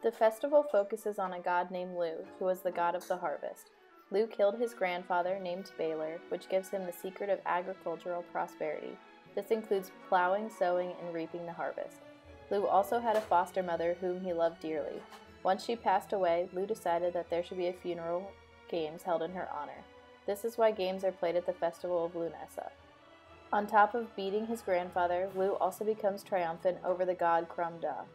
The festival focuses on a god named Lu, who was the god of the harvest. Lu killed his grandfather, named Baylor, which gives him the secret of agricultural prosperity. This includes plowing, sowing, and reaping the harvest. Lu also had a foster mother whom he loved dearly. Once she passed away, Lu decided that there should be a funeral games held in her honor. This is why games are played at the festival of Lughnasa. On top of beating his grandfather, Lu also becomes triumphant over the god Krumda,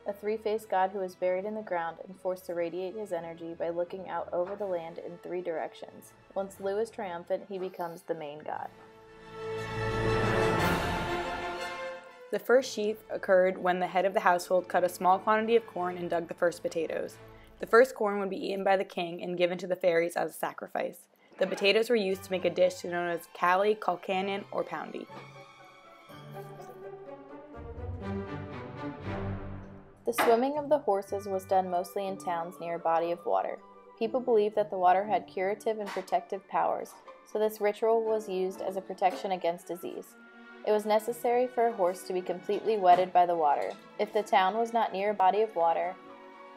a three-faced god who is buried in the ground and forced to radiate his energy by looking out over the land in three directions. Once Lu is triumphant, he becomes the main god. The first sheaf occurred when the head of the household cut a small quantity of corn and dug the first potatoes. The first corn would be eaten by the king and given to the fairies as a sacrifice. The potatoes were used to make a dish known as calli, colcannon, or poundy. The swimming of the horses was done mostly in towns near a body of water. People believed that the water had curative and protective powers, so this ritual was used as a protection against disease. It was necessary for a horse to be completely wetted by the water. If the town was not near a body of water,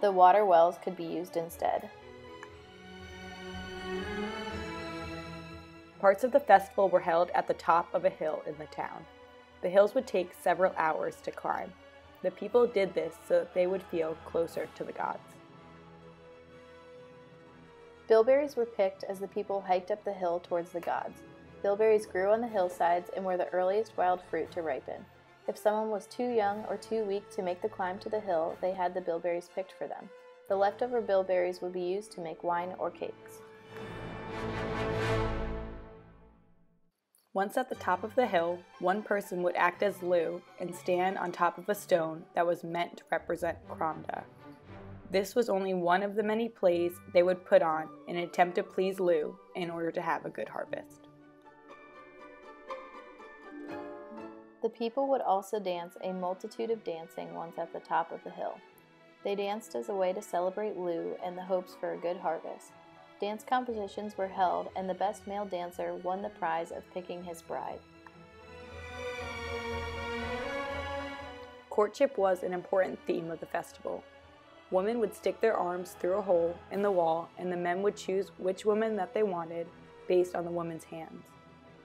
the water wells could be used instead. Parts of the festival were held at the top of a hill in the town. The hills would take several hours to climb. The people did this so that they would feel closer to the gods. Bilberries were picked as the people hiked up the hill towards the gods. Bilberries grew on the hillsides and were the earliest wild fruit to ripen. If someone was too young or too weak to make the climb to the hill, they had the bilberries picked for them. The leftover bilberries would be used to make wine or cakes. Once at the top of the hill, one person would act as Lu and stand on top of a stone that was meant to represent Krumda. This was only one of the many plays they would put on in an attempt to please Lu in order to have a good harvest. The people would also dance a multitude of dancing once at the top of the hill. They danced as a way to celebrate Lu and the hopes for a good harvest. Dance competitions were held, and the best male dancer won the prize of picking his bride. Courtship was an important theme of the festival. Women would stick their arms through a hole in the wall, and the men would choose which woman that they wanted based on the woman's hands.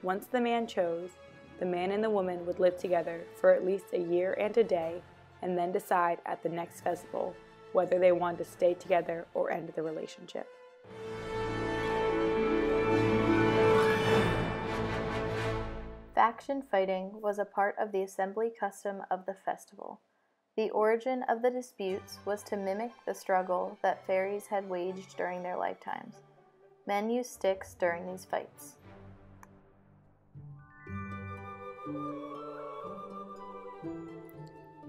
Once the man chose, the man and the woman would live together for at least a year and a day, and then decide at the next festival whether they wanted to stay together or end the relationship. Faction fighting was a part of the assembly custom of the festival. The origin of the disputes was to mimic the struggle that fairies had waged during their lifetimes. Men used sticks during these fights.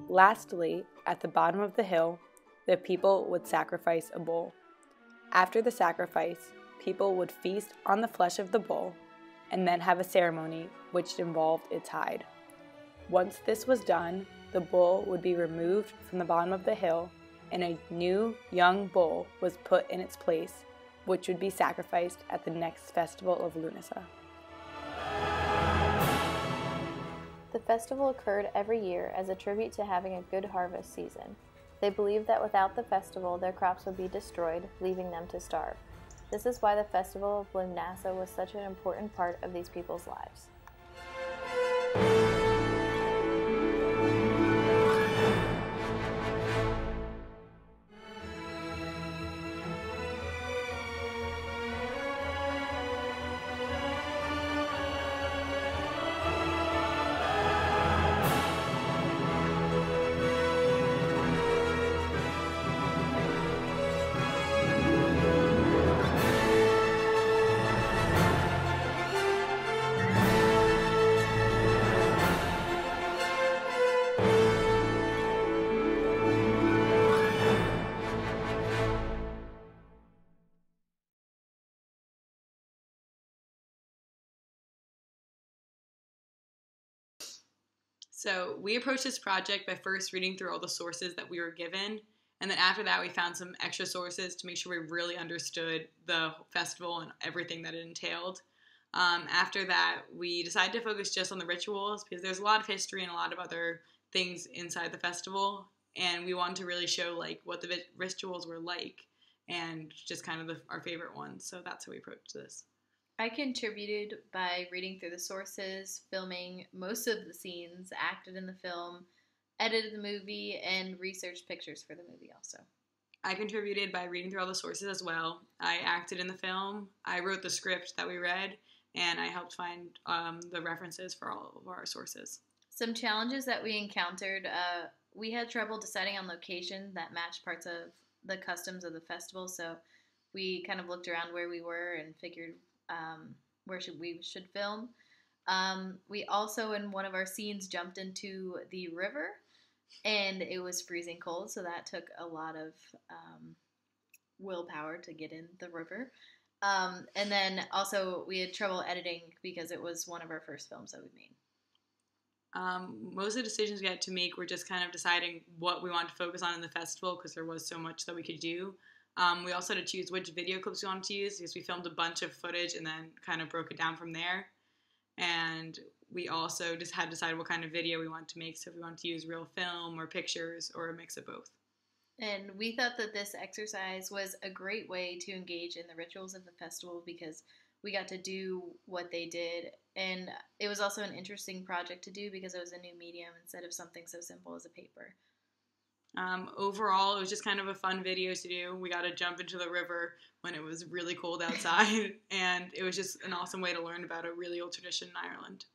Lastly, at the bottom of the hill, the people would sacrifice a bull. After the sacrifice, people would feast on the flesh of the bull and then have a ceremony which involved its hide. Once this was done, the bull would be removed from the bottom of the hill and a new young bull was put in its place, which would be sacrificed at the next festival of Lughnasa. The festival occurred every year as a tribute to having a good harvest season. They believed that without the festival, their crops would be destroyed, leaving them to starve. This is why the festival of Lughnasa was such an important part of these people's lives. So we approached this project by first reading through all the sources that we were given, and then after that we found some extra sources to make sure we really understood the festival and everything that it entailed. After that, we decided to focus just on the rituals because there's a lot of history and a lot of other things inside the festival, and we wanted to really show like what the rituals were like, and just kind of our favorite ones. So that's how we approached this. I contributed by reading through the sources, filming most of the scenes acted in the film, edited the movie, and researched pictures for the movie also. I contributed by reading through all the sources as well. I acted in the film. I wrote the script that we read, and I helped find the references for all of our sources. Some challenges that we encountered, we had trouble deciding on location that matched parts of the customs of the festival, so we kind of looked around where we were and figured where we should film. We also, in one of our scenes, jumped into the river, and it was freezing cold, so that took a lot of willpower to get in the river. And then also we had trouble editing because it was one of our first films that we made. Most of the decisions we had to make were just kind of deciding what we wanted to focus on in the festival, because there was so much that we could do. We also had to choose which video clips we wanted to use, because we filmed a bunch of footage and then kind of broke it down from there. And we also just had to decide what kind of video we wanted to make, so if we wanted to use real film or pictures or a mix of both. And we thought that this exercise was a great way to engage in the rituals of the festival because we got to do what they did. And it was also an interesting project to do because it was a new medium instead of something so simple as a paper. Overall, it was just kind of a fun video to do. We got to jump into the river when it was really cold outside, and it was just an awesome way to learn about a really old tradition in Ireland.